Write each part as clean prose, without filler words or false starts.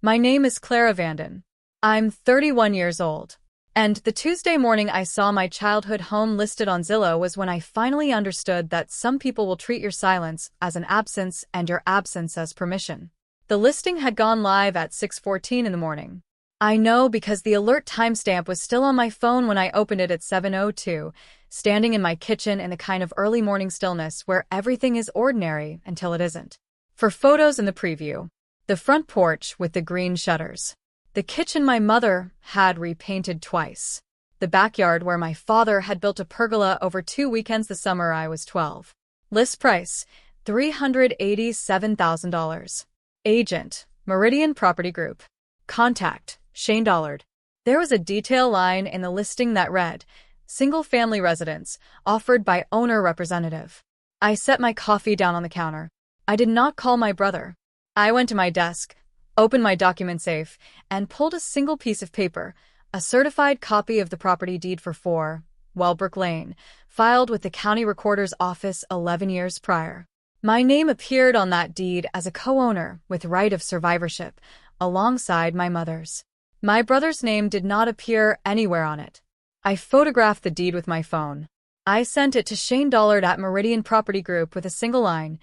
My name is Clara Vanden. I'm 31 years old. And the Tuesday morning I saw my childhood home listed on Zillow was when I finally understood that some people will treat your silence as an absence and your absence as permission. The listing had gone live at 6:14 in the morning. I know because the alert timestamp was still on my phone when I opened it at 7:02, standing in my kitchen in the kind of early morning stillness where everything is ordinary until it isn't. For photos in the preview, the front porch with the green shutters. The kitchen my mother had repainted twice. The backyard where my father had built a pergola over 2 weekends the summer I was 12. List price, $387,000. Agent, Meridian Property Group. Contact, Shane Dollard. There was a detail line in the listing that read, single-family residence, offered by owner representative. I set my coffee down on the counter. I did not call my brother. I went to my desk, opened my document safe, and pulled a single piece of paper, a certified copy of the property deed for 4 Wellbrook Lane, filed with the county recorder's office 11 years prior. My name appeared on that deed as a co-owner with right of survivorship, alongside my mother's. My brother's name did not appear anywhere on it. I photographed the deed with my phone. I sent it to Shane Dollard at Meridian Property Group with a single line,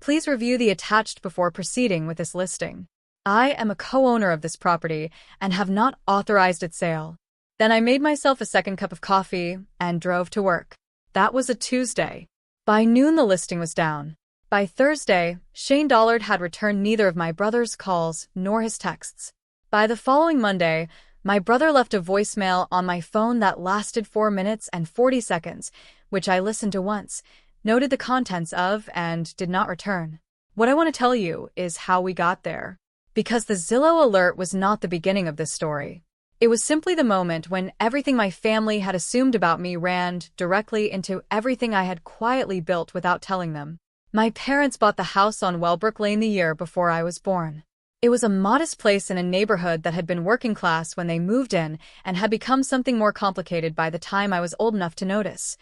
"Please review the attached before proceeding with this listing. I am a co-owner of this property and have not authorized its sale." Then I made myself a second cup of coffee and drove to work. That was a Tuesday. By noon the listing was down. By Thursday, Shane Dollard had returned neither of my brother's calls nor his texts. By the following Monday, my brother left a voicemail on my phone that lasted 4 minutes and 40 seconds, which I listened to once, noted the contents of, and did not return. What I want to tell you is how we got there. Because the Zillow alert was not the beginning of this story. It was simply the moment when everything my family had assumed about me ran directly into everything I had quietly built without telling them. My parents bought the house on Wellbrook Lane the year before I was born. It was a modest place in a neighborhood that had been working class when they moved in and had become something more complicated by the time I was old enough to notice.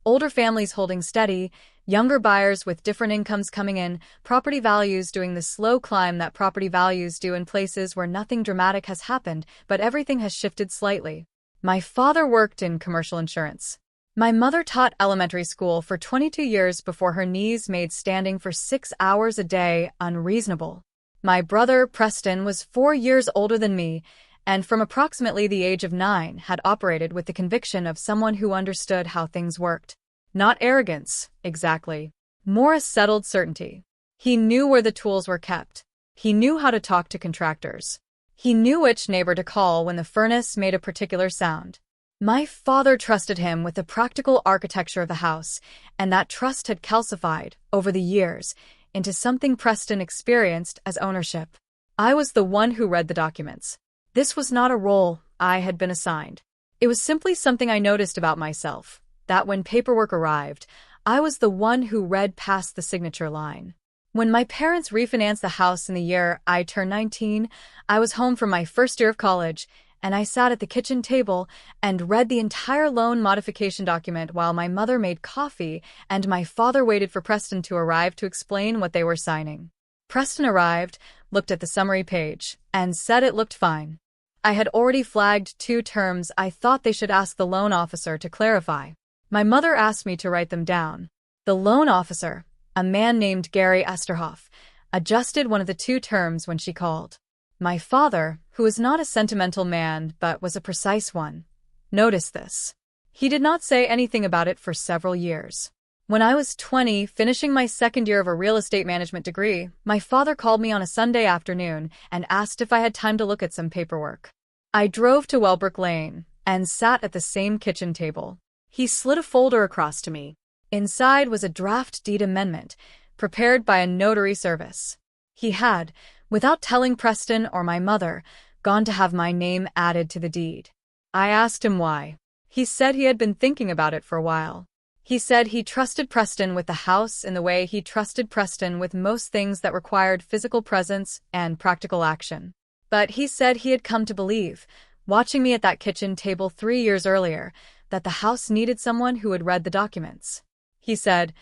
Older families holding steady, younger buyers with different incomes coming in, property values doing the slow climb that property values do in places where nothing dramatic has happened, but everything has shifted slightly. My father worked in commercial insurance. My mother taught elementary school for 22 years before her knees made standing for 6 hours a day unreasonable. My brother, Preston, was 4 years older than me, and from approximately the age of 9 had operated with the conviction of someone who understood how things worked. Not arrogance, exactly. More a settled certainty. He knew where the tools were kept. He knew how to talk to contractors. He knew which neighbor to call when the furnace made a particular sound. My father trusted him with the practical architecture of the house, and that trust had calcified, over the years, into something Preston experienced as ownership. I was the one who read the documents. This was not a role I had been assigned. It was simply something I noticed about myself, that when paperwork arrived, I was the one who read past the signature line. When my parents refinanced the house in the year I turned 19, I was home from my first year of college, and I sat at the kitchen table and read the entire loan modification document while my mother made coffee and my father waited for Preston to arrive to explain what they were signing. Preston arrived, looked at the summary page, and said it looked fine. I had already flagged 2 terms I thought they should ask the loan officer to clarify. My mother asked me to write them down. The loan officer, a man named Gary Esterhoff, adjusted one of the 2 terms when she called. My father, who was not a sentimental man but was a precise one, noticed this. He did not say anything about it for several years. When I was 20, finishing my second year of a real estate management degree, my father called me on a Sunday afternoon and asked if I had time to look at some paperwork. I drove to Wellbrook Lane and sat at the same kitchen table. He slid a folder across to me. Inside was a draft deed amendment, prepared by a notary service. He had, without telling Preston or my mother, gone to have my name added to the deed. I asked him why. He said he had been thinking about it for a while. He said he trusted Preston with the house in the way he trusted Preston with most things that required physical presence and practical action. But he said he had come to believe, watching me at that kitchen table 3 years earlier, that the house needed someone who had read the documents. He said,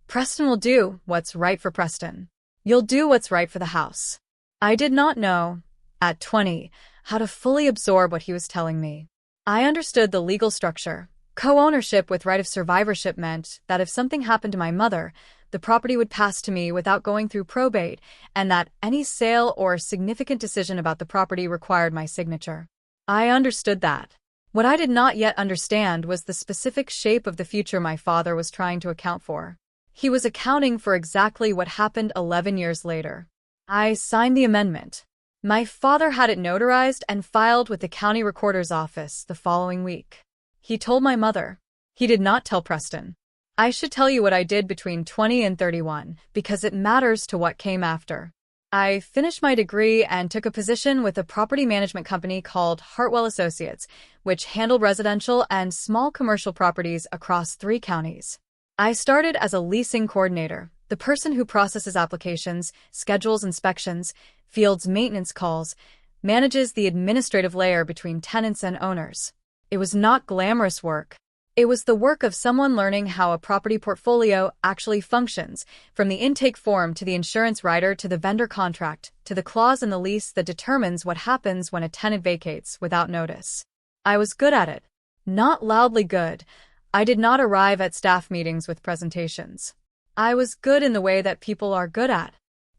"Preston will do what's right for Preston. You'll do what's right for the house." I did not know, at 20, how to fully absorb what he was telling me. I understood the legal structure. Co-ownership with right of survivorship meant that if something happened to my mother, the property would pass to me without going through probate, and that any sale or significant decision about the property required my signature. I understood that. What I did not yet understand was the specific shape of the future my father was trying to account for. He was accounting for exactly what happened 11 years later. I signed the amendment. My father had it notarized and filed with the county recorder's office the following week. He told my mother. He did not tell Preston. I should tell you what I did between 20 and 31, because it matters to what came after. I finished my degree and took a position with a property management company called Hartwell Associates, which handled residential and small commercial properties across 3 counties. I started as a leasing coordinator, the person who processes applications, schedules inspections, fields maintenance calls, manages the administrative layer between tenants and owners. It was not glamorous work. It was the work of someone learning how a property portfolio actually functions, from the intake form to the insurance rider to the vendor contract to the clause in the lease that determines what happens when a tenant vacates without notice. I was good at it. Not loudly good. I did not arrive at staff meetings with presentations. I was good in the way that people are good at.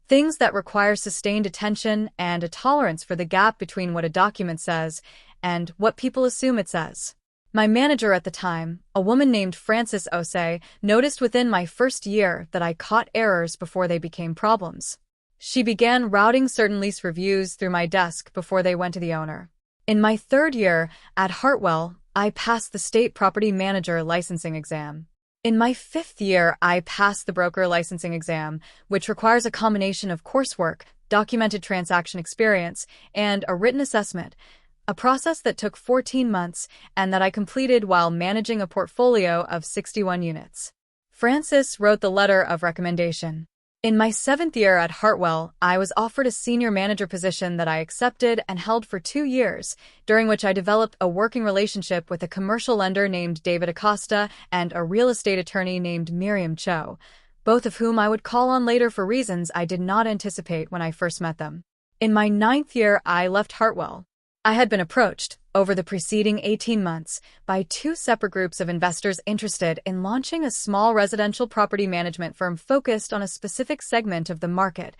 Things that require sustained attention and a tolerance for the gap between what a document says and what people assume it says. My manager at the time, a woman named Frances Osei, noticed within my first year that I caught errors before they became problems. She began routing certain lease reviews through my desk before they went to the owner. In my 3rd year at Hartwell, I passed the state property manager licensing exam. In my 5th year, I passed the broker licensing exam, which requires a combination of coursework, documented transaction experience, and a written assessment, a process that took 14 months and that I completed while managing a portfolio of 61 units. Frances wrote the letter of recommendation. In my 7th year at Hartwell, I was offered a senior manager position that I accepted and held for 2 years, during which I developed a working relationship with a commercial lender named David Acosta and a real estate attorney named Miriam Cho, both of whom I would call on later for reasons I did not anticipate when I first met them. In my 9th year, I left Hartwell. I had been approached, over the preceding 18 months, by 2 separate groups of investors interested in launching a small residential property management firm focused on a specific segment of the market,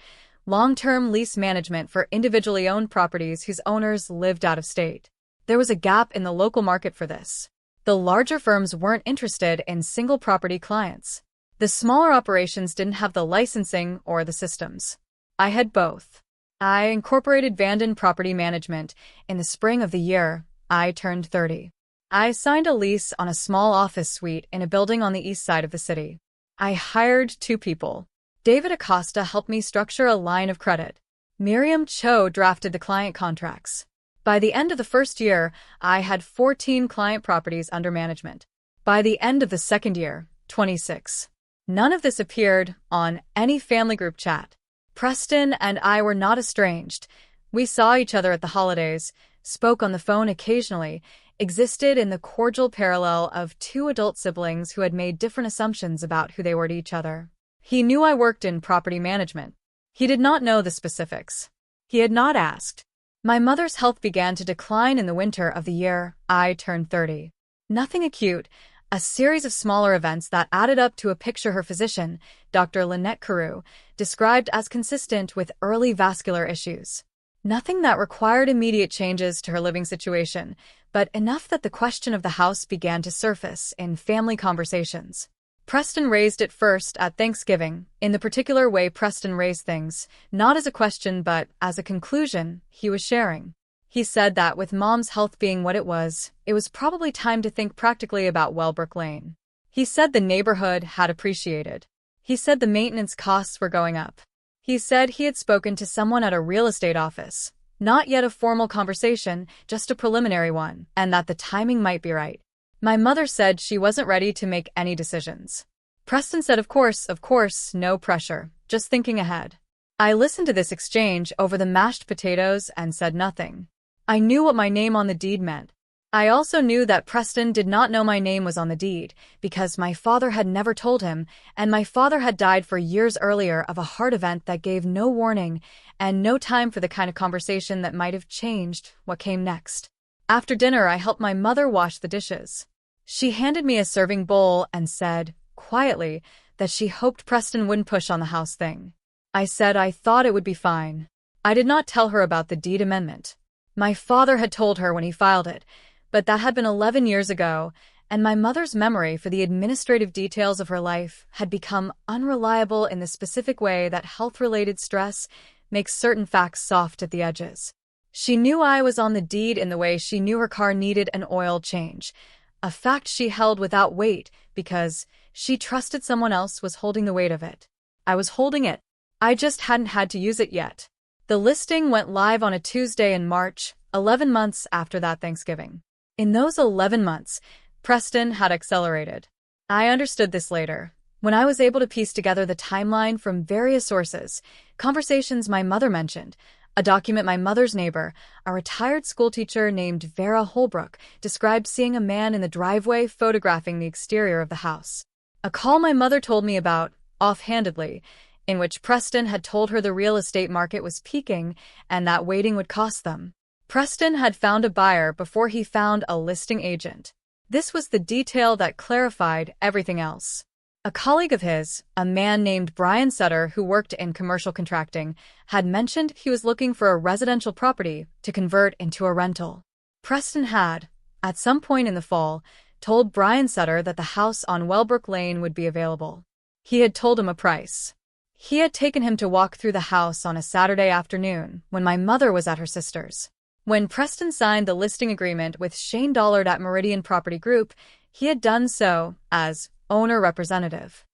long-term lease management for individually owned properties whose owners lived out of state. There was a gap in the local market for this. The larger firms weren't interested in single property clients. The smaller operations didn't have the licensing or the systems. I had both. I incorporated Vanden Property Management in the spring of the year I turned 30. I signed a lease on a small office suite in a building on the east side of the city. I hired 2 people. David Acosta helped me structure a line of credit. Miriam Cho drafted the client contracts. By the end of the first year, I had 14 client properties under management. By the end of the second year, 26. None of this appeared on any family group chat. Preston and I were not estranged. We saw each other at the holidays, spoke on the phone occasionally, existed in the cordial parallel of 2 adult siblings who had made different assumptions about who they were to each other. He knew I worked in property management. He did not know the specifics. He had not asked. My mother's health began to decline in the winter of the year I turned 30. Nothing acute, a series of smaller events that added up to a picture her physician, Dr. Lynette Carew, described as consistent with early vascular issues. Nothing that required immediate changes to her living situation, but enough that the question of the house began to surface in family conversations. Preston raised it first at Thanksgiving, in the particular way Preston raised things, not as a question but as a conclusion he was sharing. He said that with Mom's health being what it was probably time to think practically about Wellbrook Lane. He said the neighborhood had appreciated. He said the maintenance costs were going up. He said he had spoken to someone at a real estate office, not yet a formal conversation, just a preliminary one, and that the timing might be right. My mother said she wasn't ready to make any decisions. Preston said, of course, no pressure, just thinking ahead. I listened to this exchange over the mashed potatoes and said nothing. I knew what my name on the deed meant. I also knew that Preston did not know my name was on the deed, because my father had never told him, and my father had died 4 years earlier of a heart event that gave no warning and no time for the kind of conversation that might have changed what came next. After dinner, I helped my mother wash the dishes. She handed me a serving bowl and said, quietly, that she hoped Preston wouldn't push on the house thing. I said I thought it would be fine. I did not tell her about the deed amendment. My father had told her when he filed it, but that had been 11 years ago, and my mother's memory for the administrative details of her life had become unreliable in the specific way that health-related stress makes certain facts soft at the edges. She knew I was on the deed in the way she knew her car needed an oil change, a fact she held without weight because she trusted someone else was holding the weight of it. I was holding it. I just hadn't had to use it yet. The listing went live on a Tuesday in March, 11 months after that Thanksgiving. In those 11 months, Preston had accelerated. I understood this later, when I was able to piece together the timeline from various sources, conversations my mother mentioned, a document my mother's neighbor, a retired schoolteacher named Vera Holbrook, described seeing a man in the driveway photographing the exterior of the house. A call my mother told me about, offhandedly, in which Preston had told her the real estate market was peaking and that waiting would cost them. Preston had found a buyer before he found a listing agent. This was the detail that clarified everything else. A colleague of his, a man named Brian Sutter who worked in commercial contracting, had mentioned he was looking for a residential property to convert into a rental. Preston had, at some point in the fall, told Brian Sutter that the house on Wellbrook Lane would be available. He had told him a price. He had taken him to walk through the house on a Saturday afternoon when my mother was at her sister's. When Preston signed the listing agreement with Shane Dollard at Meridian Property Group, he had done so as owner representative.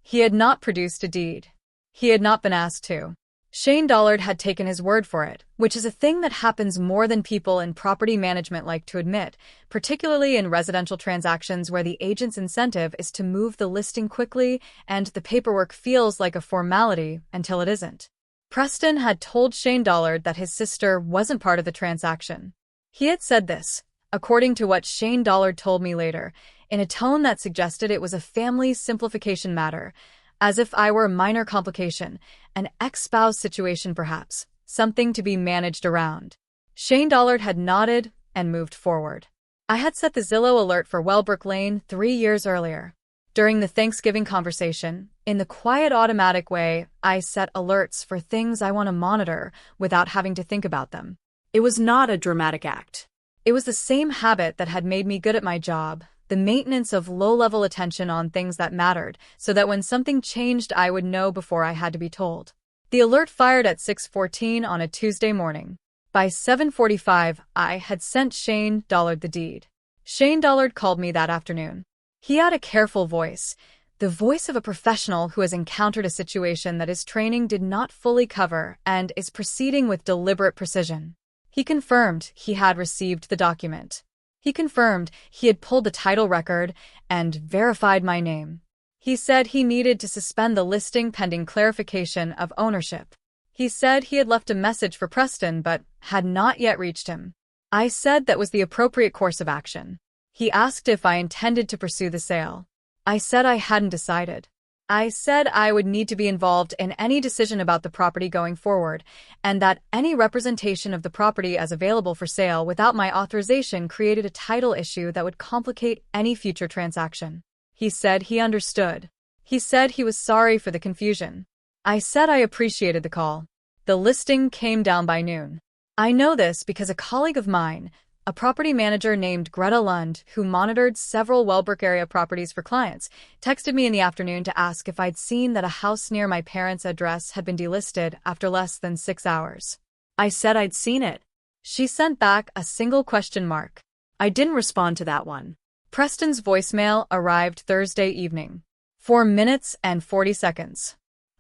He had not produced a deed. He had not been asked to. Shane Dollard had taken his word for it, which is a thing that happens more than people in property management like to admit, particularly in residential transactions where the agent's incentive is to move the listing quickly and the paperwork feels like a formality until it isn't. Preston had told Shane Dollard that his sister wasn't part of the transaction. He had said this, according to what Shane Dollard told me later, in a tone that suggested it was a family simplification matter, as if I were a minor complication, an ex-spouse situation perhaps, something to be managed around. Shane Dollard had nodded and moved forward. I had set the Zillow alert for Wellbrook Lane 3 years earlier. During the Thanksgiving conversation, in the quiet automatic way, I set alerts for things I want to monitor without having to think about them. It was not a dramatic act. It was the same habit that had made me good at my job, the maintenance of low-level attention on things that mattered, so that when something changed I would know before I had to be told. The alert fired at 6:14 on a Tuesday morning. By 7:45, I had sent Shane Dollard the deed. Shane Dollard called me that afternoon. He had a careful voice, the voice of a professional who has encountered a situation that his training did not fully cover and is proceeding with deliberate precision. He confirmed he had received the document. He confirmed he had pulled the title record and verified my name. He said he needed to suspend the listing pending clarification of ownership. He said he had left a message for Preston but had not yet reached him. I said that was the appropriate course of action. He asked if I intended to pursue the sale. I said I hadn't decided. I said I would need to be involved in any decision about the property going forward, and that any representation of the property as available for sale without my authorization created a title issue that would complicate any future transaction. He said he understood. He said he was sorry for the confusion. I said I appreciated the call. The listing came down by noon. I know this because a colleague of mine, a property manager named Greta Lund, who monitored several Wellbrook area properties for clients, texted me in the afternoon to ask if I'd seen that a house near my parents' address had been delisted after less than 6 hours. I said I'd seen it. She sent back a single question mark. I didn't respond to that one. Preston's voicemail arrived Thursday evening. 4 minutes and 40 seconds.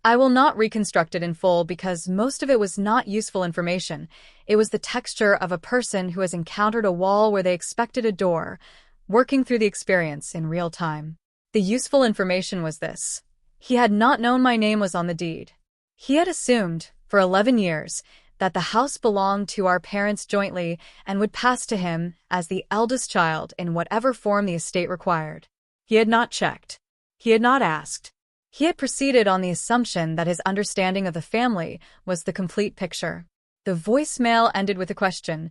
I will not reconstruct it in full because most of it was not useful information. It was the texture of a person who has encountered a wall where they expected a door, working through the experience in real time. The useful information was this. He had not known my name was on the deed. He had assumed, for 11 years, that the house belonged to our parents jointly and would pass to him as the eldest child in whatever form the estate required. He had not checked. He had not asked. He had proceeded on the assumption that his understanding of the family was the complete picture. The voicemail ended with a question.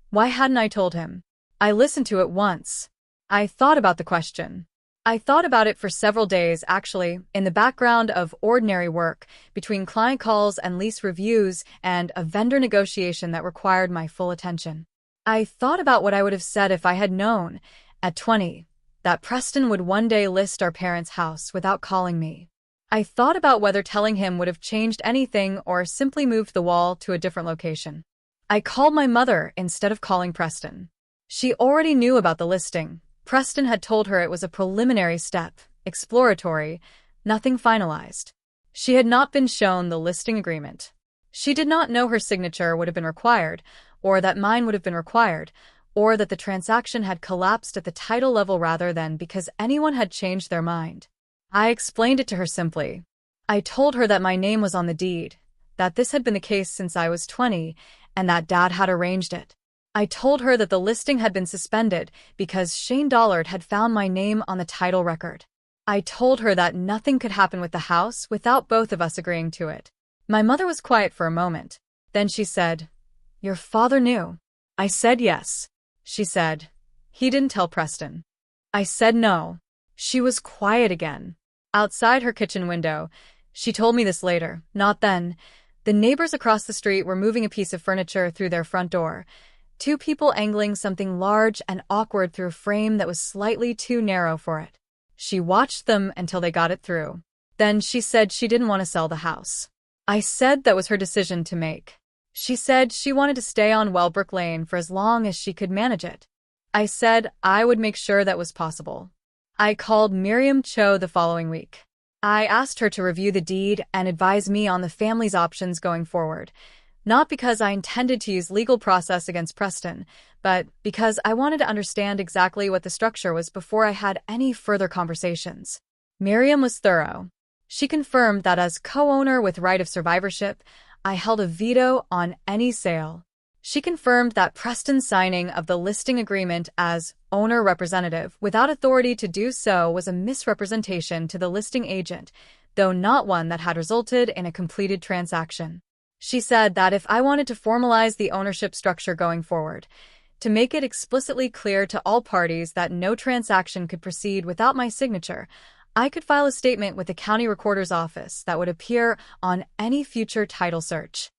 Why hadn't I told him? I listened to it once. I thought about the question. I thought about it for several days, actually, in the background of ordinary work, between client calls and lease reviews and a vendor negotiation that required my full attention. I thought about what I would have said if I had known, at 20, that Preston would one day list our parents' house without calling me. I thought about whether telling him would have changed anything or simply moved the wall to a different location. I called my mother instead of calling Preston. She already knew about the listing. Preston had told her it was a preliminary step, exploratory, nothing finalized. She had not been shown the listing agreement. She did not know her signature would have been required, or that mine would have been required, or that the transaction had collapsed at the title level rather than because anyone had changed their mind. I explained it to her simply. I told her that my name was on the deed, that this had been the case since I was 20, and that Dad had arranged it. I told her that the listing had been suspended because Shane Dollard had found my name on the title record. I told her that nothing could happen with the house without both of us agreeing to it. My mother was quiet for a moment. Then she said, "Your father knew." I said yes. She said, "He didn't tell Preston." I said no. She was quiet again. Outside her kitchen window, she told me this later, not then. The neighbors across the street were moving a piece of furniture through their front door. Two people angling something large and awkward through a frame that was slightly too narrow for it. She watched them until they got it through. Then she said she didn't want to sell the house. I said that was her decision to make. She said she wanted to stay on Wellbrook Lane for as long as she could manage it. I said I would make sure that was possible. I called Miriam Cho the following week. I asked her to review the deed and advise me on the family's options going forward. Not because I intended to use legal process against Preston, but because I wanted to understand exactly what the structure was before I had any further conversations. Miriam was thorough. She confirmed that as co-owner with right of survivorship, I held a veto on any sale. She confirmed that Preston's signing of the listing agreement as owner representative without authority to do so was a misrepresentation to the listing agent, though not one that had resulted in a completed transaction. She said that if I wanted to formalize the ownership structure going forward, to make it explicitly clear to all parties that no transaction could proceed without my signature, I could file a statement with the county recorder's office that would appear on any future title search.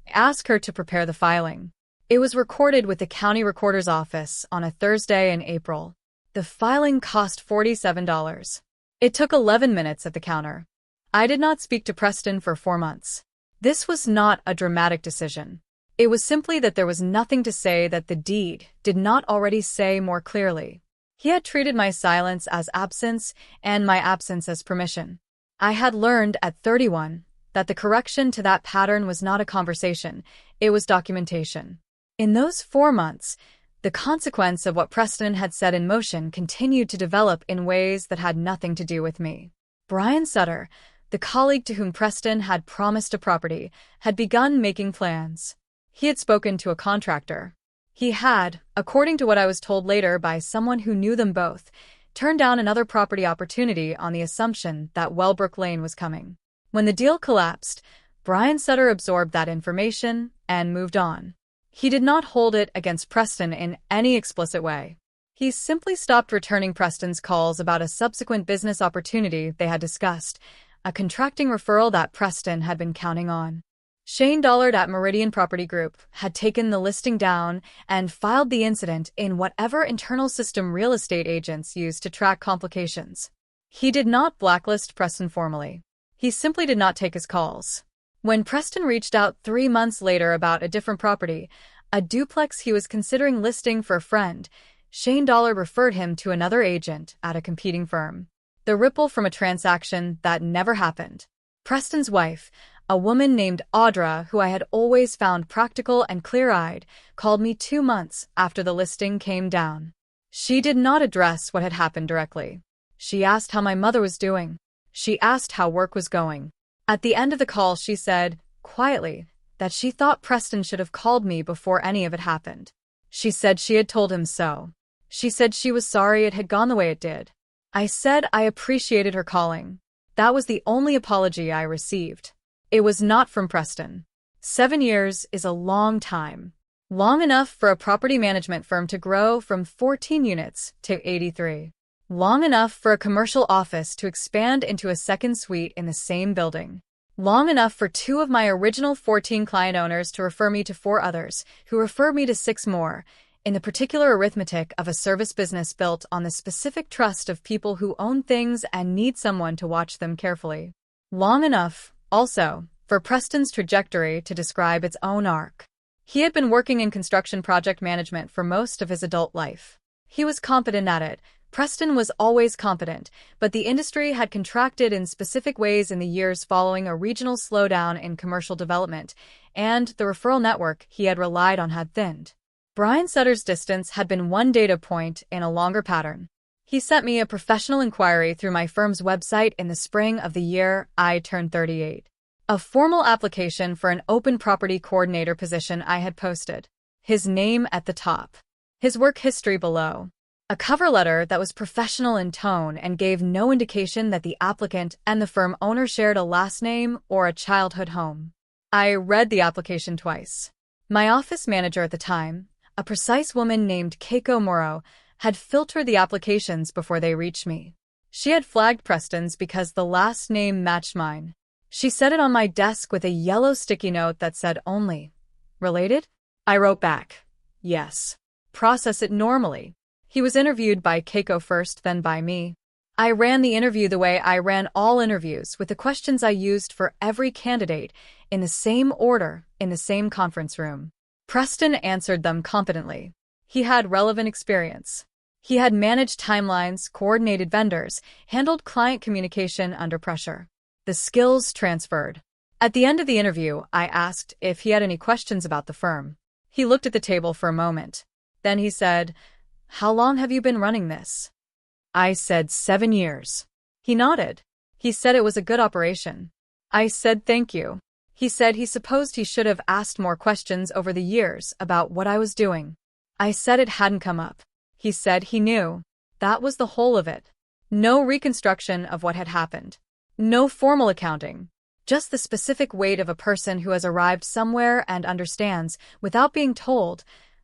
I asked her to prepare the filing. It was recorded with the county recorder's office on a Thursday in April. The filing cost $47. It took 11 minutes at the counter. I did not speak to Preston for 4 months. This was not a dramatic decision. It was simply that there was nothing to say that the deed did not already say more clearly. He had treated my silence as absence and my absence as permission. I had learned at 31 that the correction to that pattern was not a conversation, it was documentation. In those 4 months, the consequence of what Preston had set in motion continued to develop in ways that had nothing to do with me. Brian Sutter, the colleague to whom Preston had promised a property, had begun making plans. He had spoken to a contractor. He had, according to what I was told later by someone who knew them both, turned down another property opportunity on the assumption that Wellbrook Lane was coming. When the deal collapsed, Brian Sutter absorbed that information and moved on. He did not hold it against Preston in any explicit way. He simply stopped returning Preston's calls about a subsequent business opportunity they had discussed, a contracting referral that Preston had been counting on. Shane Dollard at Meridian Property Group had taken the listing down and filed the incident in whatever internal system real estate agents use to track complications. He did not blacklist Preston formally. He simply did not take his calls. When Preston reached out 3 months later about a different property, a duplex he was considering listing for a friend, Shane Dollard referred him to another agent at a competing firm. The ripple from a transaction that never happened. Preston's wife, a woman named Audra, who I had always found practical and clear-eyed, called me 2 months after the listing came down. She did not address what had happened directly. She asked how my mother was doing. She asked how work was going. At the end of the call, she said, quietly, that she thought Preston should have called me before any of it happened. She said she had told him so. She said she was sorry it had gone the way it did. I said I appreciated her calling. That was the only apology I received. It was not from Preston. 7 years is a long time. Long enough for a property management firm to grow from 14 units to 83. Long enough for a commercial office to expand into a second suite in the same building. Long enough for 2 of my original 14 client owners to refer me to 4 others, who referred me to 6 more, in the particular arithmetic of a service business built on the specific trust of people who own things and need someone to watch them carefully. Long enough, also, for Preston's trajectory to describe its own arc. He had been working in construction project management for most of his adult life. He was competent at it. Preston was always competent, but the industry had contracted in specific ways in the years following a regional slowdown in commercial development, and the referral network he had relied on had thinned. Brian Sutter's distance had been one data point in a longer pattern. He sent me a professional inquiry through my firm's website in the spring of the year I turned 38. A formal application for an open property coordinator position I had posted. His name at the top. His work history below. A cover letter that was professional in tone and gave no indication that the applicant and the firm owner shared a last name or a childhood home. I read the application twice. My office manager at the time, a precise woman named Keiko Morrow, had filtered the applications before they reached me. She had flagged Preston's because the last name matched mine. She set it on my desk with a yellow sticky note that said only, "Related?" I wrote back, "Yes." Process it normally. He was interviewed by Keiko first, then by me. I ran the interview the way I ran all interviews, with the questions I used for every candidate, in the same order, in the same conference room. Preston answered them competently. He had relevant experience. He had managed timelines, coordinated vendors, handled client communication under pressure. The skills transferred. At the end of the interview, I asked if he had any questions about the firm. He looked at the table for a moment. Then he said, "How long have you been running this?" I said 7 years. He nodded. He said it was a good operation. I said thank you. He said he supposed he should have asked more questions over the years about what I was doing. I said it hadn't come up. He said he knew. That was the whole of it. No reconstruction of what had happened. No formal accounting. Just the specific weight of a person who has arrived somewhere and understands, without being told,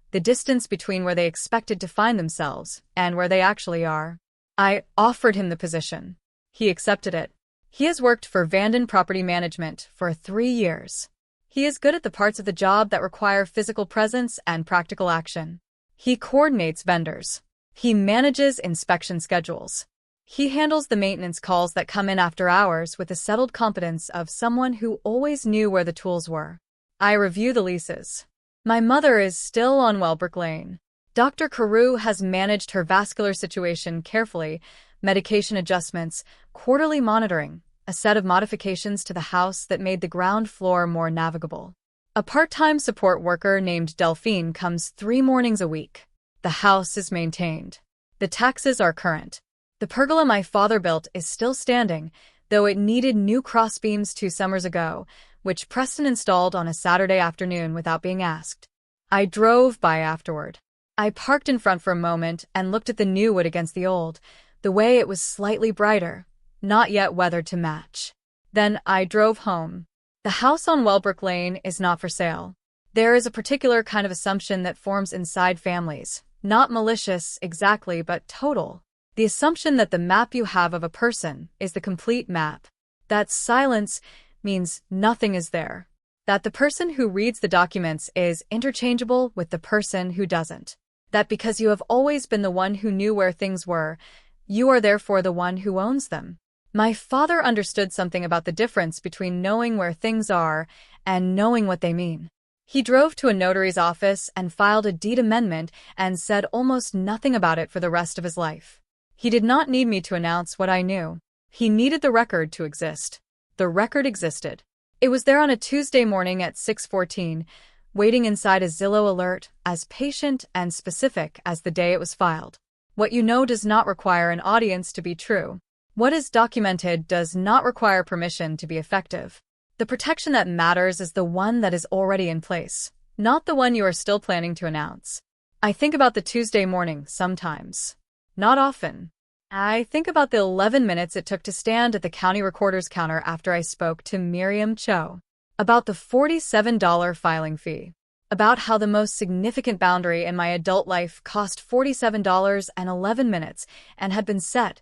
the distance between where they expected to find themselves and where they actually are. I offered him the position. He accepted it. He has worked for Vanden Property Management for 3 years. He is good at the parts of the job that require physical presence and practical action. He coordinates vendors. He manages inspection schedules. He handles the maintenance calls that come in after hours with the settled competence of someone who always knew where the tools were. I review the leases. My mother is still on Welbrook Lane. Dr. Carew has managed her vascular situation carefully, medication adjustments, quarterly monitoring, a set of modifications to the house that made the ground floor more navigable. A part-time support worker named Delphine comes 3 mornings a week. The house is maintained. The taxes are current. The pergola my father built is still standing, though it needed new crossbeams 2 summers ago, which Preston installed on a Saturday afternoon without being asked. I drove by afterward. I parked in front for a moment and looked at the new wood against the old, the way it was slightly brighter, not yet weathered to match. Then I drove home. The house on Welbrook Lane is not for sale. There is a particular kind of assumption that forms inside families, not malicious exactly, but total. The assumption that the map you have of a person is the complete map. That silence means nothing is there. That the person who reads the documents is interchangeable with the person who doesn't. That because you have always been the one who knew where things were, you are therefore the one who owns them. My father understood something about the difference between knowing where things are and knowing what they mean. He drove to a notary's office and filed a deed amendment and said almost nothing about it for the rest of his life. He did not need me to announce what I knew. He needed the record to exist. The record existed. It was there on a Tuesday morning at 6:14, waiting inside a Zillow alert, as patient and specific as the day it was filed. What you know does not require an audience to be true. What is documented does not require permission to be effective. The protection that matters is the one that is already in place, not the one you are still planning to announce. I think about the Tuesday morning sometimes. Not often. I think about the 11 minutes it took to stand at the county recorder's counter after I spoke to Miriam Cho. About the $47 filing fee. About how the most significant boundary in my adult life cost $47.11 and had been set,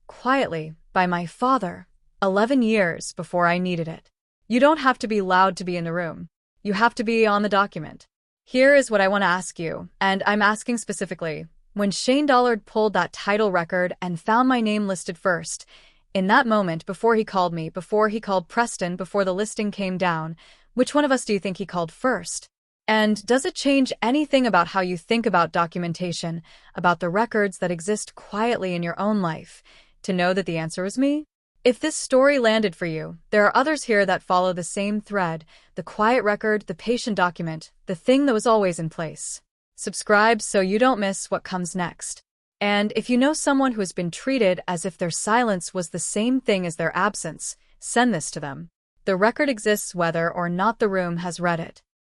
quietly, by my father, 11 years before I needed it. You don't have to be loud to be in the room. You have to be on the document. Here is what I want to ask you, and I'm asking specifically. When Shane Dollard pulled that title record and found my name listed first, in that moment, before he called me, before he called Preston, before the listing came down, which one of us do you think he called first? And does it change anything about how you think about documentation, about the records that exist quietly in your own life, to know that the answer is me? If this story landed for you, there are others here that follow the same thread, the quiet record, the patient document, the thing that was always in place. Subscribe so you don't miss what comes next. And if you know someone who has been treated as if their silence was the same thing as their absence, send this to them. The record exists whether or not the room has read it.